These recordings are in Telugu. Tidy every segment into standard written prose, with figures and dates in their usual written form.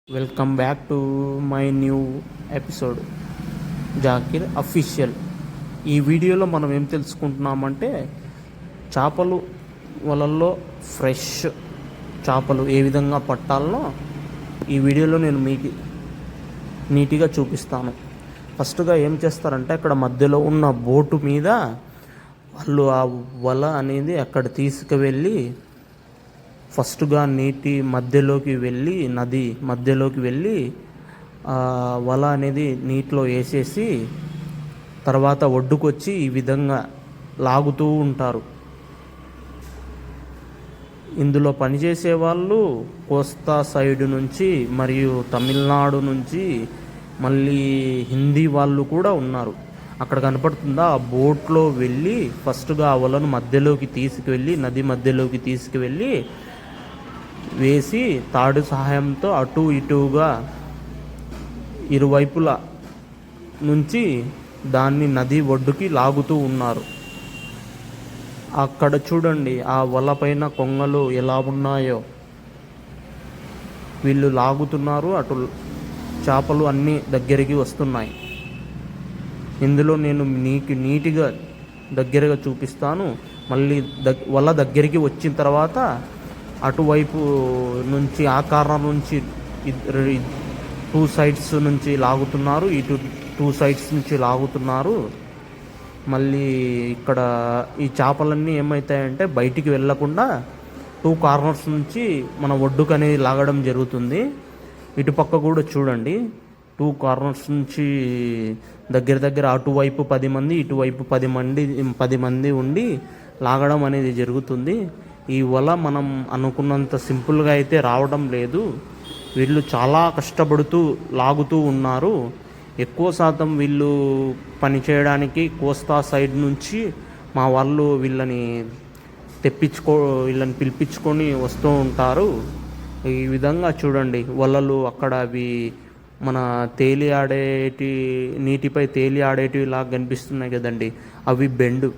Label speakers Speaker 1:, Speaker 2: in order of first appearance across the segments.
Speaker 1: Welcome back to my new episode Zakir official. ఈ వీడియోలో మనం ఏం తెలుసుకుంటున్నామంటే చేపలు వలల్లో ఫ్రెష్ చేపలు ఏ విధంగా పట్టాలనో ఈ వీడియోలో నేను మీకు నీట్గా చూపిస్తాను. ఫస్ట్గా ఏం చేస్తారంటే అక్కడ మధ్యలో ఉన్న బోటు మీద వాళ్ళు ఆ వల అనేది అక్కడ తీసుకువెళ్ళి ఫస్ట్గా నీటి మధ్యలోకి వెళ్ళి నది మధ్యలోకి వెళ్ళి వల అనేది నీటిలో వేసేసి తర్వాత ఒడ్డుకొచ్చి ఈ విధంగా లాగుతూ ఉంటారు. ఇందులో పనిచేసే వాళ్ళు కోస్తా సైడ్ నుంచి మరియు తమిళనాడు నుంచి మళ్ళీ హిందీ వాళ్ళు కూడా ఉన్నారు. అక్కడ కనపడుతుందా ఆ బోట్లో వెళ్ళి ఫస్ట్గా ఆ వలను మధ్యలోకి తీసుకువెళ్ళి నది మధ్యలోకి తీసుకువెళ్ళి వేసి తాడు సహాయంతో అటు ఇటుగా ఇరువైపుల నుంచి దాన్ని నది ఒడ్డుకి లాగుతూ ఉన్నారు. అక్కడ చూడండి ఆ వలపైన కొంగలు ఎలా ఉన్నాయో, వీళ్ళు లాగుతున్నారు, అటు చేపలు అన్నీ దగ్గరికి వస్తున్నాయి. ఇందులో నేను నీట్గా దగ్గరగా చూపిస్తాను. మళ్ళీ వల దగ్గరికి వచ్చిన తర్వాత అటువైపు నుంచి ఆ కార్నర్ నుంచి టూ సైడ్స్ నుంచి లాగుతున్నారు, ఇటు టూ సైడ్స్ నుంచి లాగుతున్నారు. మళ్ళీ ఇక్కడ ఈ చేపలన్నీ ఏమవుతాయంటే బయటికి వెళ్ళకుండా టూ కార్నర్స్ నుంచి మన ఒడ్డుకు అనేది లాగడం జరుగుతుంది. ఇటుపక్క కూడా చూడండి, టూ కార్నర్స్ నుంచి దగ్గర అటువైపు 10 మంది ఇటువైపు 10 మంది ఉండి లాగడం అనేది జరుగుతుంది. ఈ వల మనం అనుకున్నంత సింపుల్గా అయితే రావడం లేదు. వీళ్ళు చాలా కష్టపడుతూ లాగుతూ ఉన్నారు. ఎక్కువ శాతం వీళ్ళు పనిచేయడానికి కోస్తా సైడ్ నుంచి మా వాళ్ళు వీళ్ళని పిలిపించుకొని వస్తూ ఉంటారు. ఈ విధంగా చూడండి వలలు అక్కడ అవి మన నీటిపై తేలి ఆడేటివి లాగా కనిపిస్తున్నాయి కదండి, అవి బెండు.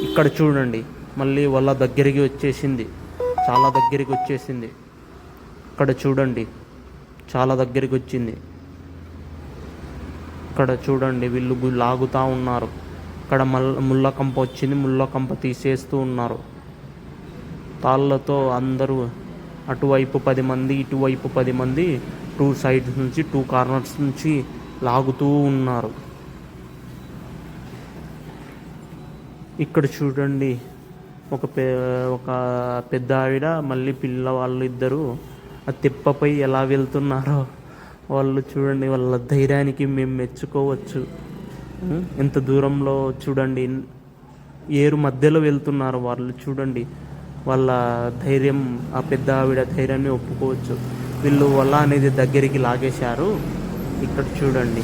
Speaker 1: ఇక్కడ చూడండి మళ్ళీ వల దగ్గరికి వచ్చేసింది, చాలా దగ్గరికి వచ్చేసింది. ఇక్కడ చూడండి చాలా దగ్గరికి వచ్చింది. ఇక్కడ చూడండి వీళ్ళు లాగుతూ ఉన్నారు. ఇక్కడ ముళ్ళ కంప వచ్చింది, ముళ్ళ కంప తీసేస్తూ ఉన్నారు తాళ్ళతో. అందరూ అటువైపు 10 మంది ఇటువైపు 10 మంది టూ సైడ్స్ నుంచి టూ కార్నర్స్ నుంచి లాగుతూ ఉన్నారు. ఇక్కడ చూడండి ఒక పెద్ద ఆవిడ మళ్ళీ పిల్లవాళ్ళు ఇద్దరు ఆ తిప్పపై ఎలా వెళ్తున్నారో వాళ్ళు చూడండి. వాళ్ళ ధైర్యానికి మేము మెచ్చుకోవచ్చు. ఎంత దూరంలో చూడండి, ఏరు మధ్యలో వెళ్తున్నారు వాళ్ళు. చూడండి వాళ్ళ ధైర్యం, ఆ పెద్ద ఆవిడ ధైర్యాన్ని ఒప్పుకోవచ్చు. వీళ్ళు వల అనేది దగ్గరికి లాగేశారు. ఇక్కడ చూడండి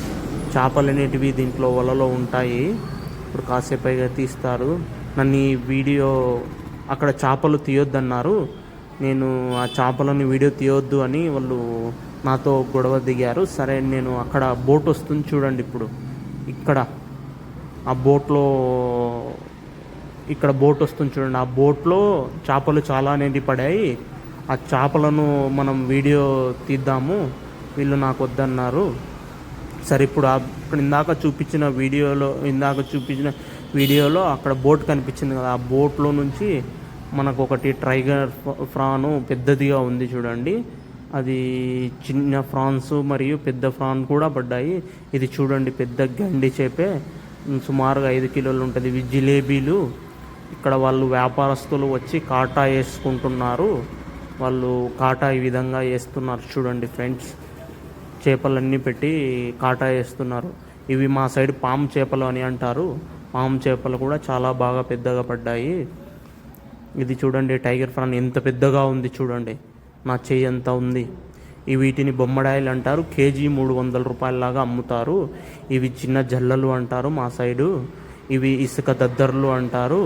Speaker 1: చేపలు అనేటివి దీంట్లో వలలో ఉంటాయి. ఇప్పుడు కాసేపైగా తీస్తారు. నన్ను ఈ వీడియో అక్కడ చేపలు తీయొద్దన్నారు. నేను ఆ చేపలని వీడియో తీయొద్దు అని వాళ్ళు నాతో గొడవ దిగారు. సరే నేను అక్కడ బోట్ వస్తుంది చూడండి. ఇప్పుడు ఇక్కడ ఆ బోట్లో ఇక్కడ బోట్ వస్తుంది చూడండి. ఆ బోట్లో చేపలు చాలా అనేది పడాయి. ఆ చేపలను మనం వీడియో తీద్దాము, వీళ్ళు నాకు వద్దన్నారు. సరే ఇప్పుడు అక్కడ ఇందాక చూపించిన వీడియోలో అక్కడ బోట్ కనిపించింది కదా, ఆ బోట్లో నుంచి మనకు ఒకటి టైగర్ ఫ్రాను పెద్దదిగా ఉంది చూడండి. అది చిన్న ఫ్రాన్స్ మరియు పెద్ద ఫ్రాన్ కూడా పడ్డాయి. ఇది చూడండి పెద్ద గండి చేపే, సుమారుగా 5 కిలోలు ఉంటుంది. ఇవి జిలేబీలు. ఇక్కడ వాళ్ళు వ్యాపారస్తులు వచ్చి కాటా వేసుకుంటున్నారు. వాళ్ళు కాటా ఈ విధంగా వేస్తున్నారు చూడండి ఫ్రెండ్స్. చేపలన్నీ పెట్టి కాటా వేస్తున్నారు. ఇవి మా సైడ్ పాము చేపలు అని అంటారు. పాము చేపలు కూడా చాలా బాగా పెద్దగా పడ్డాయి. ఇది చూడండి టైగర్ ఫ్రాన్ ఎంత పెద్దగా ఉంది చూడండి, నా చెయ్యి ఎంత ఉంది. వీటిని బొమ్మడాయిలు అంటారు. కేజీ 300 రూపాయలలాగా అమ్ముతారు. ఇవి చిన్న జల్లలు అంటారు మా సైడు. ఇవి ఇసుక దద్దర్లు అంటారు.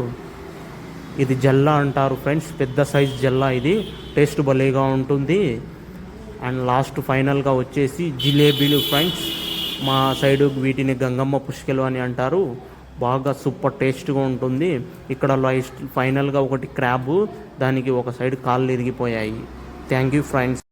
Speaker 1: ఇది జల్ల అంటారు ఫ్రెండ్స్, పెద్ద సైజ్ జల్ల. ఇది టేస్ట్ భలేగా ఉంటుంది. అండ్ లాస్ట్ ఫైనల్గా వచ్చేసి జిలేబీలు ఫ్రెండ్స్. మా సైడు వీటిని గంగమ్మ పుష్కలు అని అంటారు. బాగా సూపర్ టేస్ట్గా ఉంటుంది. ఇక్కడ ఫైనల్గా ఒకటి క్రాబ్, దానికి ఒక సైడ్ కాళ్ళు ఇరిగిపోయాయి. Thank you friends.